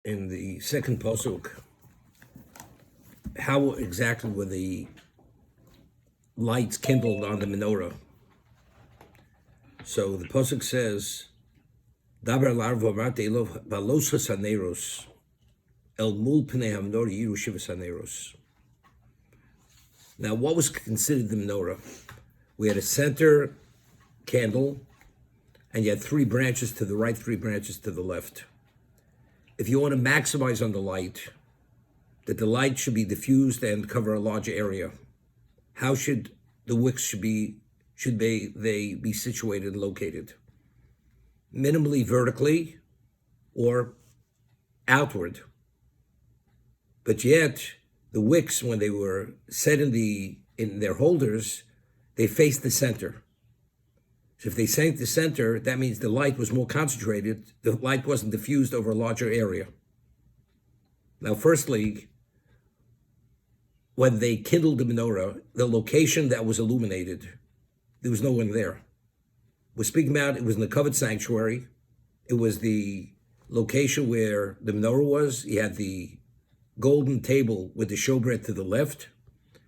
in the second pasuk, how exactly were the lights kindled on the menorah? So the pasuk says, "Daber larva elov balosas haneros el mul pnei hamnor yiru shivas haneros." Now, what was considered the menorah? We had a center candle, and you had 3 branches to the right, 3 branches to the left. If you want to maximize on the light, that the light should be diffused and cover a large area, how should the wicks be situated and located? Minimally vertically or outward. But yet, the wicks, when they were set in their holders, they faced the center. So if they sank the center, that means the light was more concentrated. The light wasn't diffused over a larger area. Now, firstly, when they kindled the menorah, the location that was illuminated, there was no one there. We're speaking about, it was in the covered sanctuary. It was the location where the menorah was. You had the golden table with the showbread to the left,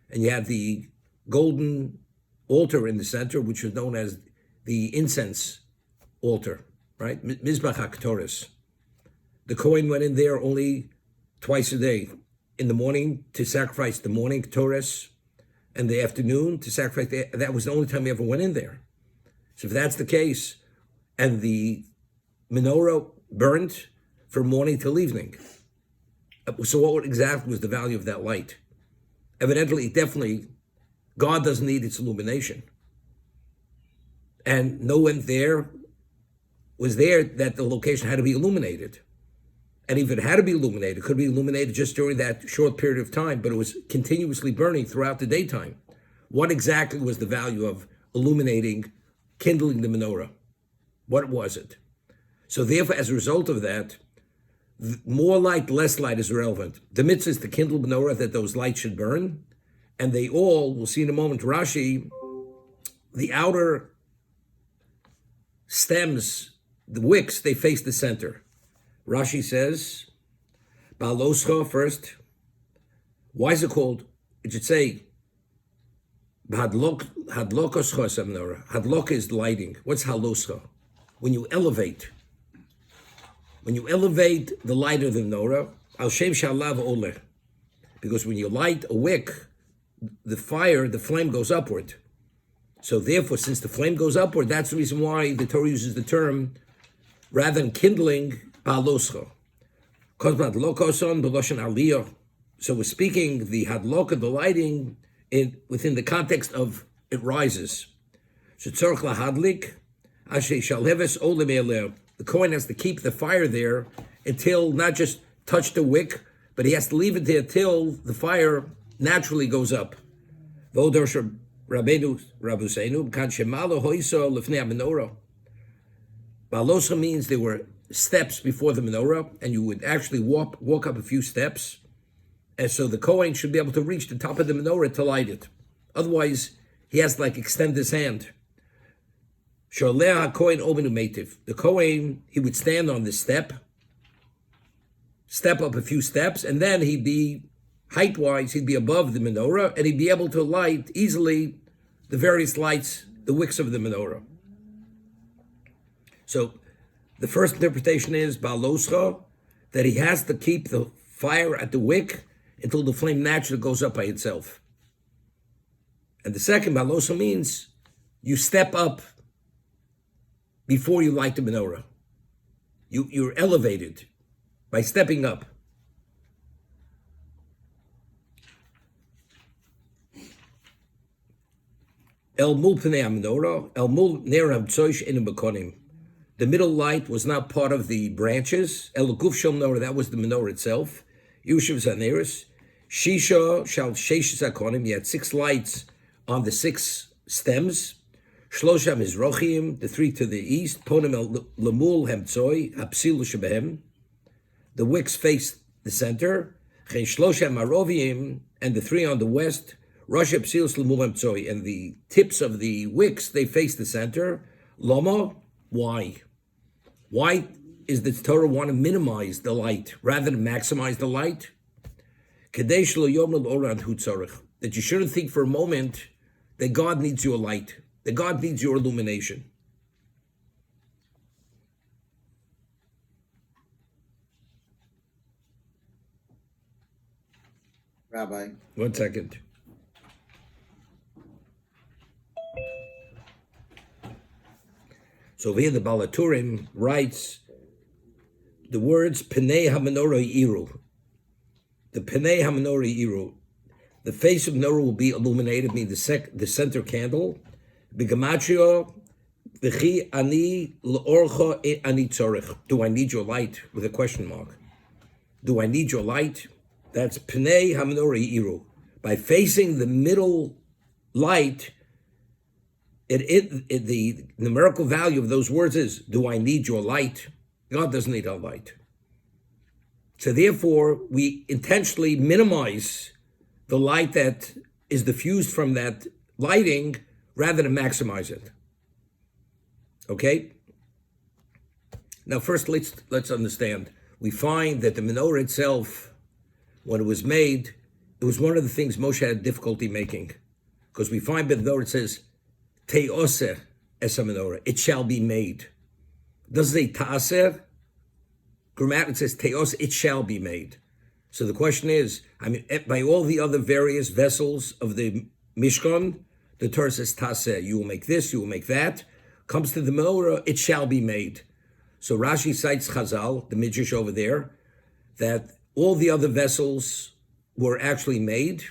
and you had the golden altar in the center, which was known as the incense altar, right? Mizbach HaKtoris. The Kohen went in there only twice a day, in the morning to sacrifice the morning Torres, and the afternoon to sacrifice. That was the only time he ever went in there. So if that's the case, and the menorah burned from morning till evening, so what exactly was the value of that light? Evidently, definitely, God doesn't need its illumination. And no one there was there that the location had to be illuminated. And if it had to be illuminated, it could be illuminated just during that short period of time, but it was continuously burning throughout the daytime. What exactly was the value of illuminating, kindling the menorah? What was it? So therefore, as a result of that, more light, less light is irrelevant. The mitzvah is to kindle menorah, that those lights should burn, and they all, we'll see in a moment, Rashi, the outer stems, the wicks, they face the center. Rashi says, Baloscha first. Why is it called? It should say, Hadlokos chosam menorah. Hadlok is lighting. What's haloscha? When you elevate the light of the menorah, al shem shalav oleh. Because when you light a wick, the flame goes upward. So therefore, since the flame goes upward, that's the reason why the Torah uses the term, rather than kindling, baloscha. So we're speaking the hadloka, the lighting, within the context of it rises. So tzorch lahadlik, ashe shalheves ole me'eleh. The Kohen has to keep the fire there until not just touch the wick, but he has to leave it there till the fire naturally goes up. Baloscha means there were steps before the menorah, and you would actually walk up a few steps, and so the Kohen should be able to reach the top of the menorah to light it. Otherwise, he has to extend his hand. The Kohen, he would stand on this step up a few steps, and then he'd be height-wise, he'd be above the menorah, and he'd be able to light easily the various lights, the wicks of the menorah. So the first interpretation is baloscha, that he has to keep the fire at the wick until the flame naturally goes up by itself. And the second, baloscha, means you step up before you light the menorah. You're elevated by stepping up. El mul pnei menorah, el mul ner hamtzosh inu bekonim. The middle light was not part of the branches. El guf shel menorah, that was the menorah itself. Yushiv zaneris. Shisha shal sheish zakonim. You had 6 lights on the 6 stems. Shlosha mizrochim, the 3 to the east. Ponim el lemul hemtzoi, hapsilu shebehem. The wicks faced the center. Chen shlosha marovim, and the 3 on the west. Rosh hapsilus lemul hemtzoi, and the tips of the wicks, they face the center. Loma, why? Why is that the Torah want to minimize the light rather than maximize the light. That you shouldn't think for a moment that God needs your light, that God needs your illumination. Rabbi. 1 second. So here the Balaturim writes the words Pnei HaMenorah Iru. The Pnei HaMenorah Iru. The face of menorah will be illuminated, meaning the center candle. B'gematria v'chi ani l'orcha ani tzorech. Do I need your light? With a question mark. Do I need your light? That's Pnei HaMenorah Iru. By facing the middle light, the numerical value of those words is, do I need your light? God doesn't need our light. So therefore, we intentionally minimize the light that is diffused from that lighting rather than maximize it. Okay? Now first let's understand. We find that the menorah itself, when it was made, it was one of the things Moshe had difficulty making. Because we find that the menorah, it says, Te'oseh es menorah, it shall be made. It doesn't say ta'aseh. Grammatically it says te'oseh, it shall be made. So the question is, by all the other various vessels of the Mishkan, the Torah says ta'aseh, you will make this, you will make that. Comes to the menorah, it shall be made. So Rashi cites Chazal, the Midrash over there, that all the other vessels were actually made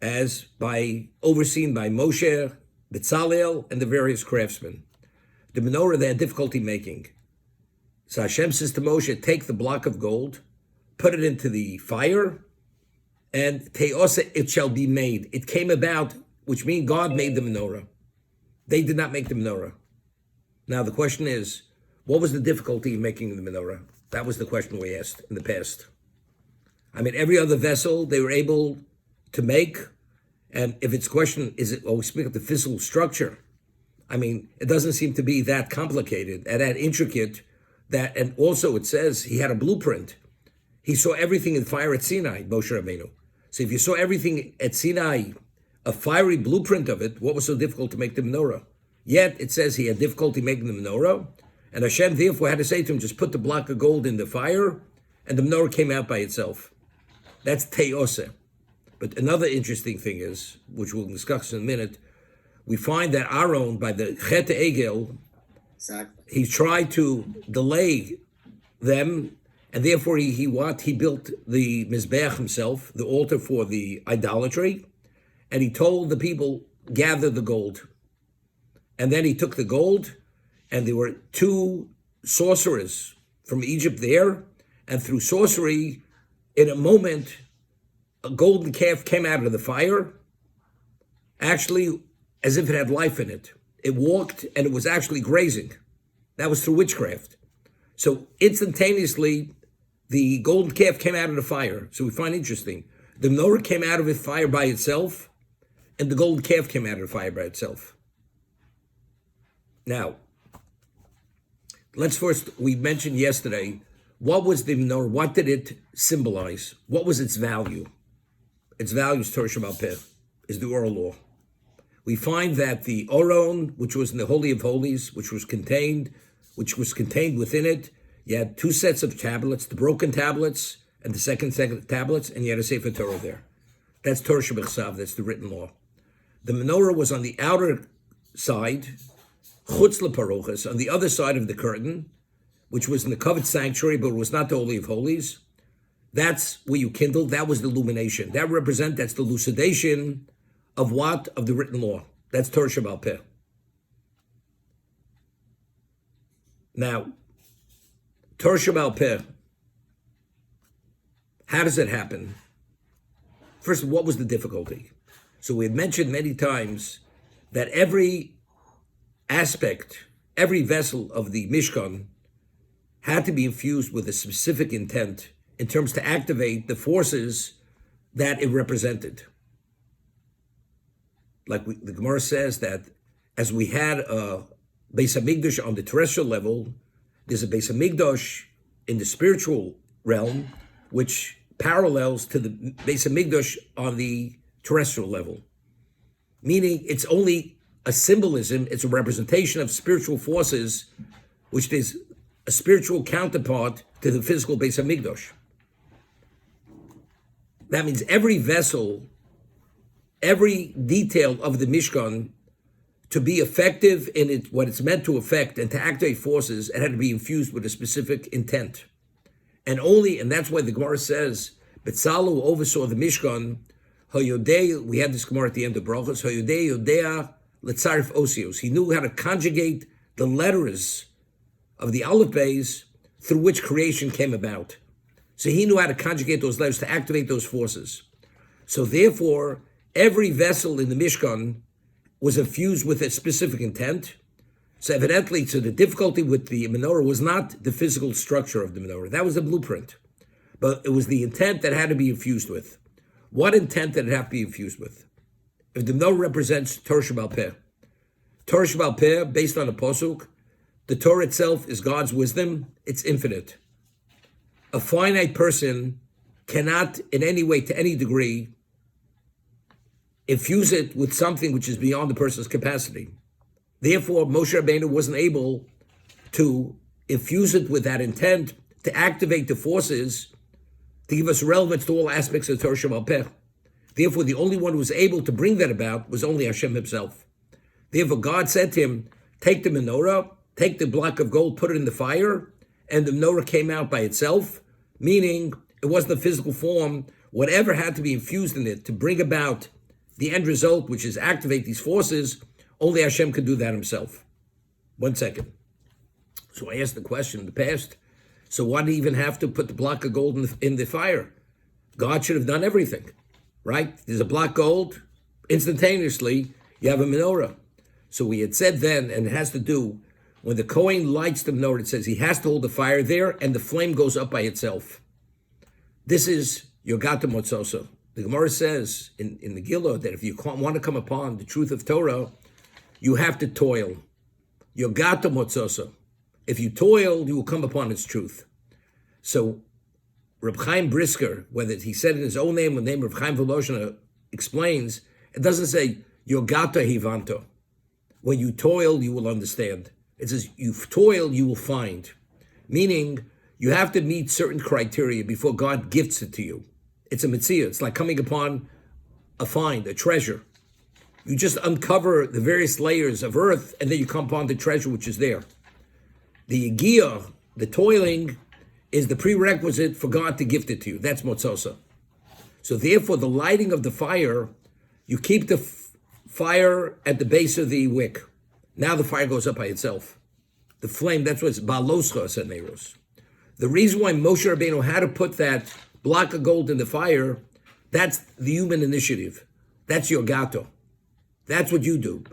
overseen by Moshe, Betzalel, and the various craftsmen. The menorah they had difficulty making. So Hashem says to Moshe, take the block of gold, put it into the fire, and Te'oseh, it shall be made. It came about, which means God made the menorah. They did not make the menorah. Now the question is, what was the difficulty in making the menorah? That was the question we asked in the past. Every other vessel they were able to make, and if it's question, we speak of the physical structure. It doesn't seem to be that complicated and that intricate. And also it says he had a blueprint. He saw everything in fire at Sinai, Moshe Rabbeinu. So if you saw everything at Sinai, a fiery blueprint of it, what was so difficult to make the menorah? Yet it says he had difficulty making the menorah, and Hashem therefore had to say to him, just put the block of gold in the fire, and the menorah came out by itself. That's Te'oseh. But another interesting thing is, which we'll discuss in a minute, we find that Aaron, by the Chet Egel, exactly, he tried to delay them, and therefore he built the Mizbeach himself, the altar for the idolatry, and he told the people, gather the gold. And then he took the gold, and there were 2 sorcerers from Egypt there, and through sorcery, in a moment, a golden calf came out of the fire, actually as if it had life in it. It walked, and it was actually grazing. That was through witchcraft. So instantaneously, the golden calf came out of the fire. So we find interesting. The menorah came out of the fire by itself, and the golden calf came out of the fire by itself. Now, we mentioned yesterday, what was the menorah? What did it symbolize? What was its value? Its value is Torah Sheba'al Peh, is the oral law. We find that the Oron, which was in the Holy of Holies, which was contained within it, you had 2 sets of tablets, the broken tablets and the second set of tablets, and you had a Sefer Torah there. That's Torah Shebechsav, that's the written law. The menorah was on the outer side, Chutz LeParochas, on the other side of the curtain, which was in the covered sanctuary, but it was not the Holy of Holies. That's where you kindled, that was the illumination. That's the elucidation of what? Of the written law. That's Torah Sheba'al Peh. Now, Torah Sheba'al Peh, how does it happen? First, what was the difficulty? So we had mentioned many times that every aspect, every vessel of the Mishkan had to be infused with a specific intent in terms to activate the forces that it represented. Like the Gemara says that as we had a Beis Hamikdash on the terrestrial level, There's a Beis Hamikdash in the spiritual realm, which parallels to the Beis Hamikdash on the terrestrial level. Meaning it's only a symbolism, it's a representation of spiritual forces, which is a spiritual counterpart to the physical Beis Hamikdash. That means every vessel, every detail of the Mishkan, to be effective in what it's meant to affect and to activate forces, it had to be infused with a specific intent. And that's why the Gemara says, Betzalu oversaw the Mishkan, Hayodei, we had this Gemara at the end of Brachos, Hayodei Yodea Letzarif Osios. He knew how to conjugate the letters of the Aleph Beis through which creation came about. So he knew how to conjugate those letters to activate those forces. So therefore, every vessel in the Mishkan was infused with a specific intent. So evidently, the difficulty with the menorah was not the physical structure of the menorah. That was the blueprint. But it was the intent that had to be infused with. What intent did it have to be infused with? If the menorah represents Torah Sheba'al Peh, Torah Sheba'al Peh, based on the Pasuk, the Torah itself is God's wisdom. It's infinite. A finite person cannot, in any way, to any degree, infuse it with something which is beyond the person's capacity. Therefore, Moshe Rabbeinu wasn't able to infuse it with that intent to activate the forces to give us relevance to all aspects of Torah Sheba'al Peh. Therefore, the only one who was able to bring that about was only Hashem himself. Therefore, God said to him, take the menorah, take the block of gold, put it in the fire, and the menorah came out by itself, meaning it wasn't a physical form. Whatever had to be infused in it to bring about the end result, which is activate these forces, only Hashem could do that himself. 1 second. So I asked the question in the past, so why do you even have to put the block of gold in the fire? God should have done everything, right? There's a block of gold, instantaneously, you have a menorah. So we had said then, and it has to do, when the Kohen lights the menorah, it says he has to hold the fire there, and the flame goes up by itself. This is Yogata Motzoso. The Gemara says in the Gillah that if you want to come upon the truth of Torah, you have to toil. Yogata Motzoso. If you toil, you will come upon its truth. So Reb Chaim Brisker, whether he said in his own name or the name of Reb Chaim Volozhiner, explains, it doesn't say Yogata Hivanto. When you toil, you will understand. It says you toil, you will find. Meaning, you have to meet certain criteria before God gifts it to you. It's a mitzvah. It's like coming upon a find, a treasure. You just uncover the various layers of earth, and then you come upon the treasure which is there. The yigiyah, the toiling, is the prerequisite for God to gift it to you. That's motzosa. So therefore, the lighting of the fire, you keep the fire at the base of the wick. Now the fire goes up by itself. The flame, that's what's baloscha, said Neiros. The reason why Moshe Rabbeinu had to put that block of gold in the fire, that's the human initiative. That's your gato. That's what you do.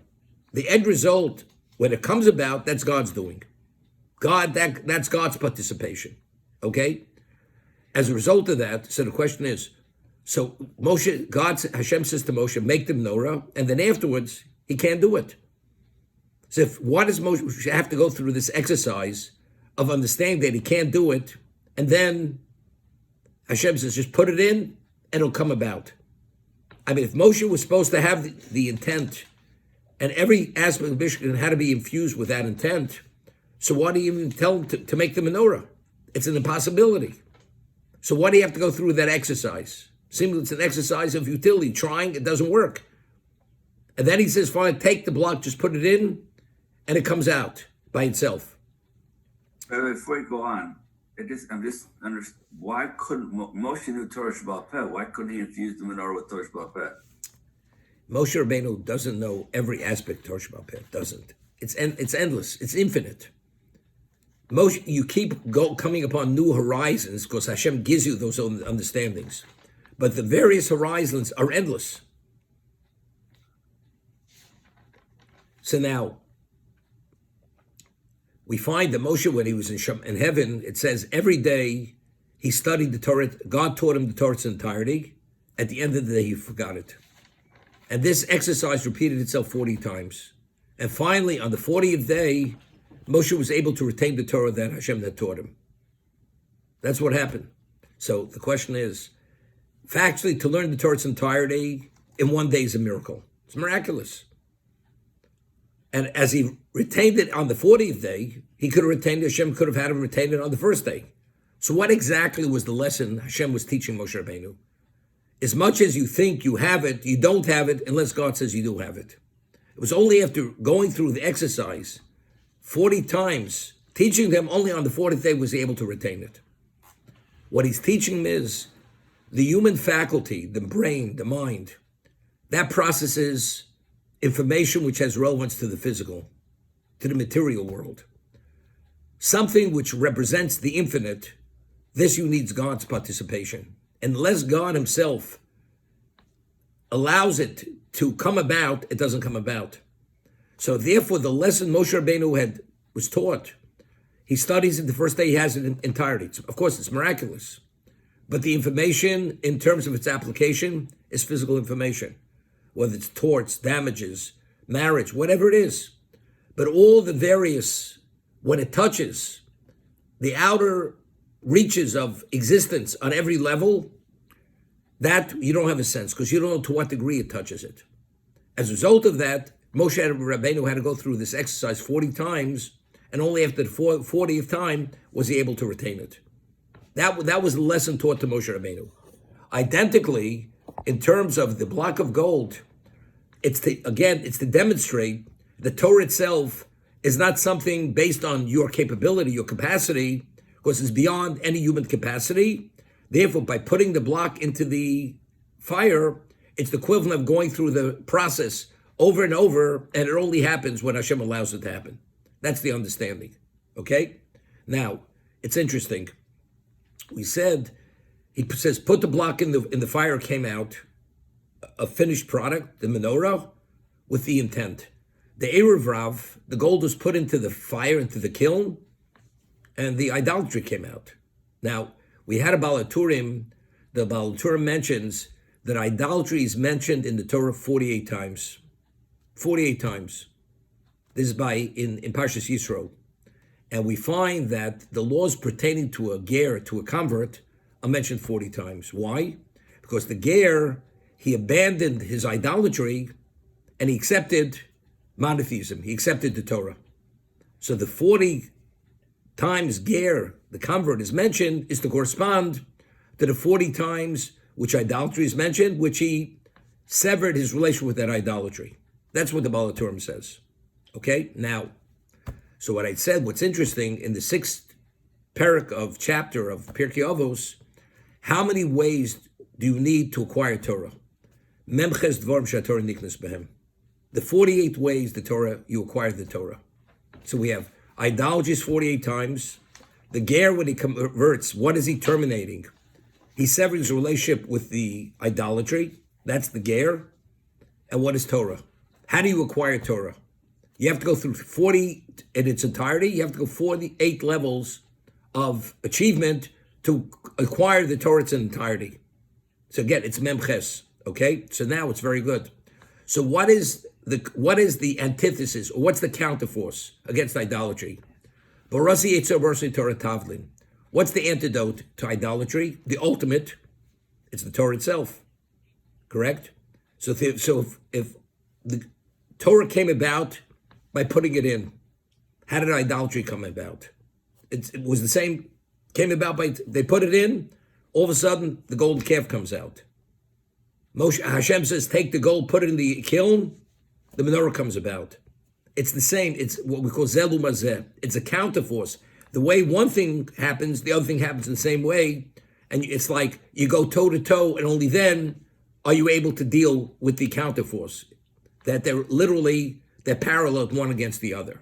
The end result, when it comes about, that's God's doing. That's God's participation. Okay? As a result of that, so the question is, so Hashem says to Moshe, make the menorah, and then afterwards, he can't do it. So why does Moshe have to go through this exercise of understanding that he can't do it, and then Hashem says, just put it in, and it'll come about. I mean, if Moshe was supposed to have the intent, and every aspect of Mishkan had to be infused with that intent, so why do you even tell him to make the menorah? It's an impossibility. So why do you have to go through that exercise? Seems it's an exercise of utility, trying, it doesn't work. And then he says, fine, take the block, just put it in, and it comes out by itself. Before you go on, why couldn't Moshe knew Torah Sheba'al Peh? Why couldn't he infuse the menorah with Torah Sheba'al Peh? Moshe Rabbeinu doesn't know every aspect of Torah Sheba'al Peh. Doesn't. It's endless. It's infinite. Moshe, you keep coming upon new horizons because Hashem gives you those understandings, but the various horizons are endless. So now, we find that Moshe, when he was in heaven, it says every day he studied the Torah. God taught him the Torah's entirety. At the end of the day, he forgot it. And this exercise repeated itself 40 times. And finally, on the 40th day, Moshe was able to retain the Torah that Hashem had taught him. That's what happened. So the question is, factually, to learn the Torah's entirety in one day is a miracle. It's miraculous. And as he retained it on the 40th day, he could have retained it, Hashem could have had him retain it on the first day. So what exactly was the lesson Hashem was teaching Moshe Rabbeinu? As much as you think you have it, you don't have it unless God says you do have it. It was only after going through the exercise 40 times, teaching them only on the 40th day was he able to retain it. What he's teaching them is the human faculty, the brain, the mind, that processes information which has relevance to the physical, to the material world. Something which represents the infinite, this you needs God's participation. Unless God himself allows it to come about, it doesn't come about. So therefore, the lesson Moshe Rabbeinu was taught, he studies it the first day, he has it in entirety. Of course, it's miraculous. But the information, in terms of its application, is physical information. Whether it's torts, damages, marriage, whatever it is. But all the various, when it touches the outer reaches of existence on every level, that you don't have a sense, because you don't know to what degree it touches it. As a result of that, Moshe Rabbeinu had to go through this exercise 40 times, and only after the 40th time was he able to retain it. That was the lesson taught to Moshe Rabbeinu. Identically, in terms of the block of gold, it's to demonstrate the Torah itself is not something based on your capability, your capacity, because it's beyond any human capacity. Therefore, by putting the block into the fire, it's the equivalent of going through the process over and over, and it only happens when Hashem allows it to happen. That's the understanding. Okay? Now, it's interesting. We said, he says, put the block in the fire, came out a finished product, the menorah, with the intent. The Erev Rav, the gold was put into the fire, into the kiln, and the idolatry came out. Now, we had a Balaturim. The Balaturim mentions that idolatry is mentioned in the Torah 48 times. 48 times. This is in Parshas Yisro. And we find that the laws pertaining to a ger, to a convert, are mentioned 40 times. Why? Because the ger, he abandoned his idolatry and he accepted monotheism. He accepted the Torah. So the 40 times ger, the convert, is mentioned, is to correspond to the 40 times which idolatry is mentioned, which he severed his relation with that idolatry. That's what the Balaturim says. Okay? Now, so what I said, what's interesting, in the 6th parak of chapter of Pirkei Avos, how many ways do you need to acquire Torah? Memches dvarim she'atorah niknas behem. The 48 ways the Torah, you acquire the Torah. So we have idolatry 48 times. The ger, when he converts, what is he terminating? He severs his relationship with the idolatry. That's the ger. And what is Torah? How do you acquire Torah? You have to go through 40 in its entirety. You have to go 48 levels of achievement to acquire the Torah in its entirety. So again, it's memches. Okay, so now it's very good. So what is the antithesis, or what's the counterforce against idolatry? Barasi Yitzhak Barasi Torah Tavlin. What's the antidote to idolatry? The ultimate, it's the Torah itself. Correct? So if the Torah came about by putting it in, how did idolatry come about? It was the same, came about by, they put it in, all of a sudden the golden calf comes out. Hashem says, take the gold, put it in the kiln, the menorah comes about. It's the same, it's what we call zelu mazeh. It's a counterforce. The way one thing happens, the other thing happens in the same way, and it's like you go toe to toe, and only then are you able to deal with the counterforce. That they're parallel one against the other.